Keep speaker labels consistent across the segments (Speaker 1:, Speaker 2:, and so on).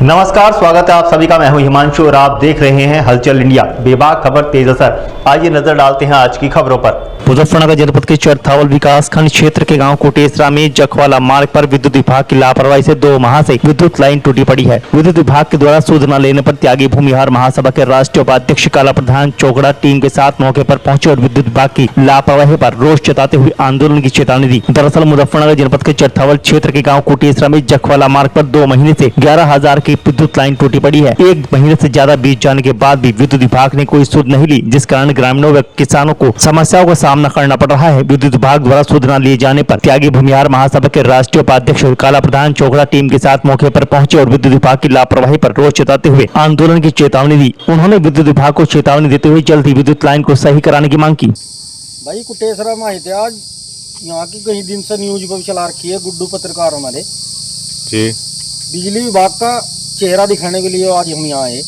Speaker 1: नमस्कार, स्वागत है आप सभी का। मैं हूं हिमांशु और आप देख रहे हैं हलचल इंडिया। बेबाक खबर तेज असर। आइए नजर डालते हैं आज की खबरों पर। मुजफ्फरनगर जनपद के चरथावल विकासखंड क्षेत्र के गांव कोटेसरा में जखवाला मार्ग पर विद्युत विभाग की लापरवाही से 2 माह से विद्युत लाइन टूटी पड़ी है। विद्युत विभाग के द्वारा सुध न लेने पर त्यागी भूमिहार महासभा के राष्ट्रीय उपाध्यक्ष काला प्रधान चोकड़ा टीम के साथ मौके पर पहुंचे और विद्युत विभाग की लापरवाही पर रोष जताते हुए आंदोलन की चेतावनी दी। दरअसल मुजफ्फरनगर जनपद के चरथावल क्षेत्र के गाँव कोटेसरा में जखवाला मार्ग पर 2 महीने से 11,000 की विद्युत लाइन टूटी पड़ी है। 1 महीने से ज्यादा बीत जाने के बाद भी विद्युत विभाग ने कोई सुध नहीं ली, जिस कारण ग्रामीणों व किसानों को समस्याओं का सामना करना पड़ रहा है। विद्युत विभाग द्वारा सुध न लिए जाने पर त्यागी भूमिहार महासभा के राष्ट्रीय उपाध्यक्ष काला प्रधान चोकड़ा टीम के साथ मौके पर पहुंचे और विद्युत विभाग की लापरवाही पर रोष जताते हुए आंदोलन की चेतावनी दी। उन्होंने विद्युत विभाग को चेतावनी देते हुए जल्द ही विद्युत लाइन को सही कराने की मांग की।
Speaker 2: भाई कुटेसरा में आए थे आज, यहाँ की कई दिन से न्यूज को भी चला रखी है गुड्डू पत्रकार हमारे
Speaker 3: जी।
Speaker 2: बिजली विभाग का चेहरा दिखाने के लिए आज हम यहाँ आए।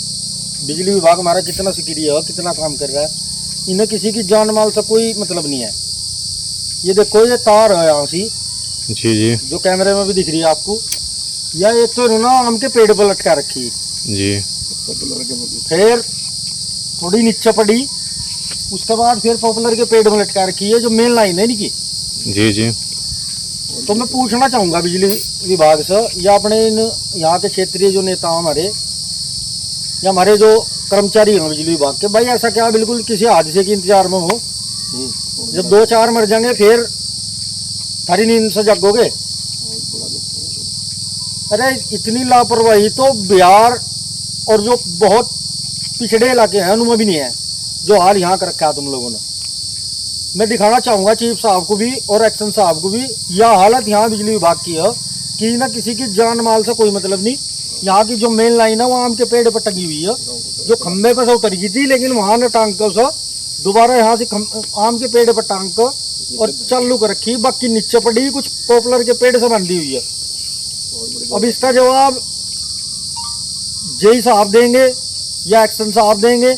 Speaker 2: बिजली विभाग हमारा कितना सक्रिय है, कितना काम कर रहा है, इन्हें किसी की जान माल से कोई मतलब नहीं है। ये देखो, ये तार है यहाँ सी
Speaker 3: जी जी
Speaker 2: जो कैमरे में भी दिख रही है आपको। या एक तो ना आम के पेड़ पर लटका रखी
Speaker 3: जी,
Speaker 2: फिर थोड़ी नीचे पड़ी, उसके बाद फिर पॉपुलर के पेड़ में लटका रखी है जो मेन लाइन है इनकी।
Speaker 3: जी जी।
Speaker 2: तो मैं पूछना चाहूँगा बिजली विभाग से या अपने इन यहाँ के क्षेत्रीय जो नेता हमारे या हमारे जो कर्मचारी हैं बिजली विभाग के, भाई ऐसा क्या बिल्कुल किसी हादसे के इंतजार में हो? जब 2-4 मर जाएंगे फिर थारी नींद से जागोगे? अरे इतनी लापरवाही तो बिहार और जो बहुत पिछड़े इलाके हैं उनमें भी नहीं है जो हाल यहाँ कर रखा है तुम लोगों ने। मैं दिखाना चाहूँगा चीफ साहब को भी और एक्शन साहब को भी, यह हालत यहाँ बिजली विभाग की है कि ना किसी की जान माल से कोई मतलब नहीं। यहाँ की जो मेन लाइन है वो आम के पेड़ पर टंगी हुई है, जो खम्भे पर से उतर गई थी, लेकिन वहाँ ने टांग कर उसे दोबारा यहाँ से आम के पेड़ पर टांग कर और चालू कर रखी, बाकी नीचे पड़ी कुछ पॉपुलर के पेड़ से बंधी हुई है। अब इसका जवाब जेई साहब देंगे या एक्शन साहब देंगे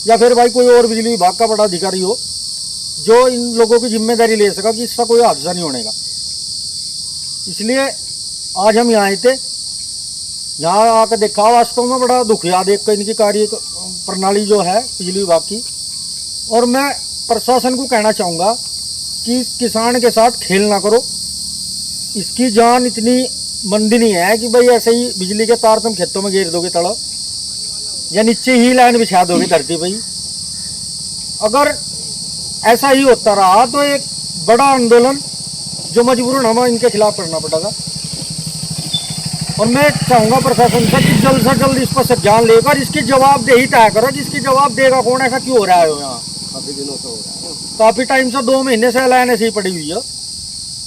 Speaker 2: या फिर भाई कोई और बिजली विभाग का बड़ा अधिकारी हो जो इन लोगों की जिम्मेदारी ले सका कि इसका कोई हादसा नहीं होने का। इसलिए आज हम यहाँ आए थे, यहाँ आकर देखा, वास्तव में बड़ा दुख याद देख कर इनकी कार्य प्रणाली जो है बिजली विभाग की। और मैं प्रशासन को कहना चाहूँगा कि किसान के साथ खेल ना करो। इसकी जान इतनी मंदी नहीं है कि भाई ऐसे ही बिजली के तार तुम खेतों में घेर दोगे तड़ा या नीचे ही लाइन बिछा दोगे धरती पे ही। अगर ऐसा ही होता रहा तो एक बड़ा आंदोलन जो मजबूरन हमें इनके खिलाफ करना पड़ेगा। और मैं चाहूँगा प्रशासन से कि जल्द से जल्द इस पर संज्ञान लेकर इसकी जवाबदेही तय करो कि इसकी जवाब देगा कौन, ऐसा क्यों हो रहा है यहाँ? काफ़ी दिनों से हो रहा है, काफ़ी टाइम से 2 महीने से लाइन ऐसी ही पड़ी हुई है।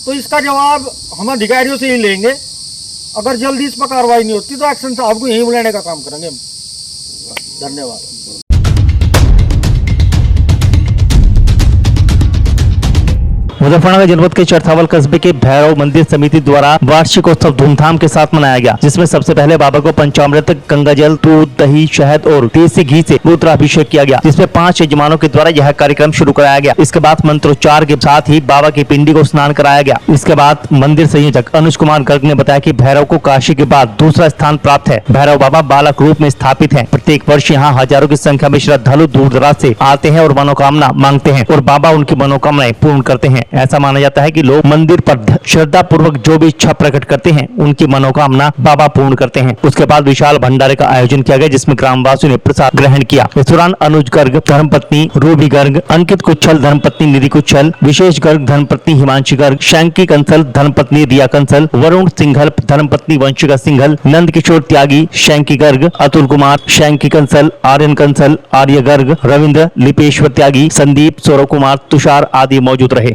Speaker 2: तो इसका जवाब हम अधिकारियों से ही लेंगे। अगर जल्दी इस पर कार्रवाई नहीं होती तो एक्शन साहब को यहीं बुलाने का काम करेंगे हम। धन्यवाद।
Speaker 1: मुजफ्फरनगर जनपद के चरथावल कस्बे के भैरव मंदिर समिति द्वारा वार्षिकोत्सव धूमधाम के साथ मनाया गया, जिसमें सबसे पहले बाबा को पंचामृत, गंगा जल, दूध, दही, शहद और देसी घी से रुद्राभिषेक किया गया, जिसमें 5 यजमानों के द्वारा यह कार्यक्रम शुरू कराया गया। इसके बाद मंत्रोच्चार के साथ ही बाबा की पिंडी को स्नान कराया गया। इसके बाद मंदिर संयोजक अनुज कुमार गर्ग ने बताया कि भैरव को काशी के बाद दूसरा स्थान प्राप्त है। भैरव बाबा बालक रूप में स्थापित है। प्रत्येक वर्ष यहाँ हजारों की संख्या में श्रद्धालु दूर दराज से आते हैं और मनोकामना मांगते हैं और बाबा उनकी मनोकामनाएं पूर्ण करते हैं। ऐसा माना जाता है कि लोग मंदिर पर श्रद्धा पूर्वक जो भी इच्छा प्रकट करते हैं उनकी मनोकामना बाबा पूर्ण करते हैं। उसके बाद विशाल भंडारे का आयोजन किया गया, जिसमें ग्रामवासियों ने प्रसाद ग्रहण किया। इस दौरान अनुज गर्ग धर्मपत्नी रूबी गर्ग, अंकित कुच्छल धर्मपत्नी निधि कुच्छल, विशेष गर्ग धर्मपत्नी हिमांशी गर्ग, शैंकी कंसल धर्मपत्नी रिया कंसल, वरुण सिंघल धर्मपत्नी वंशिका सिंघल, नंद किशोर त्यागी शैंकी गर्ग, अतुल कुमार शैंकी कंसल, आर्यन कंसल, आर्य गर्ग, रविंद्र लिपेश्वर त्यागी, संदीप, सौरव कुमार, तुषार आदि मौजूद रहे।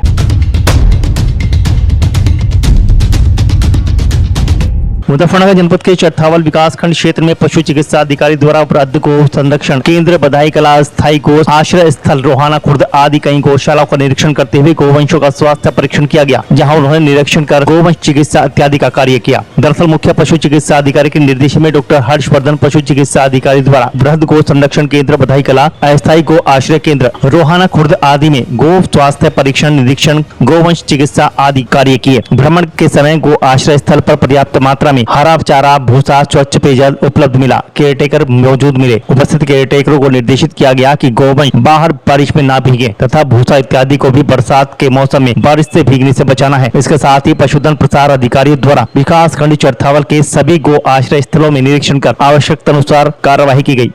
Speaker 1: मुजफ्फरनगर जनपद के चरथावल विकासखंड क्षेत्र में पशु चिकित्सा अधिकारी द्वारा उपलब्ध गो संरक्षण केंद्र, बधाई कला, स्थायी गो आश्रय स्थल, रोहाना खुर्द आदि कई गौशालाओं का निरीक्षण करते हुए गोवंशों का स्वास्थ्य परीक्षण किया गया, जहां उन्होंने निरीक्षण कर गोवंश चिकित्सा इत्यादि का कार्य किया। दरअसल मुख्य पशु चिकित्सा अधिकारी के निर्देश में डॉक्टर हर्षवर्धन पशु चिकित्सा अधिकारी द्वारा बृहद गो संरक्षण केंद्र, बधाई कला, अस्थायी गो आश्रय केंद्र, रोहाना खुर्द आदि में गो स्वास्थ्य परीक्षण, निरीक्षण, गोवंश चिकित्सा आदि कार्य किए। भ्रमण के समय गो आश्रय स्थल पर पर्याप्त मात्रा में हरा चारा, भूसा, स्वच्छ पेयजल उपलब्ध मिला। केयरटेकर मौजूद मिले। उपस्थित केयरटेकरों को निर्देशित किया गया कि गौवंश बाहर बारिश में ना भीगे तथा भूसा इत्यादि को भी बरसात के मौसम में बारिश से भीगने से बचाना है। इसके साथ ही पशुधन प्रसार अधिकारियों द्वारा विकास खंड चरथावल के सभी गो आश्रय स्थलों में निरीक्षण कर आवश्यकता अनुसार कार्यवाही की गई।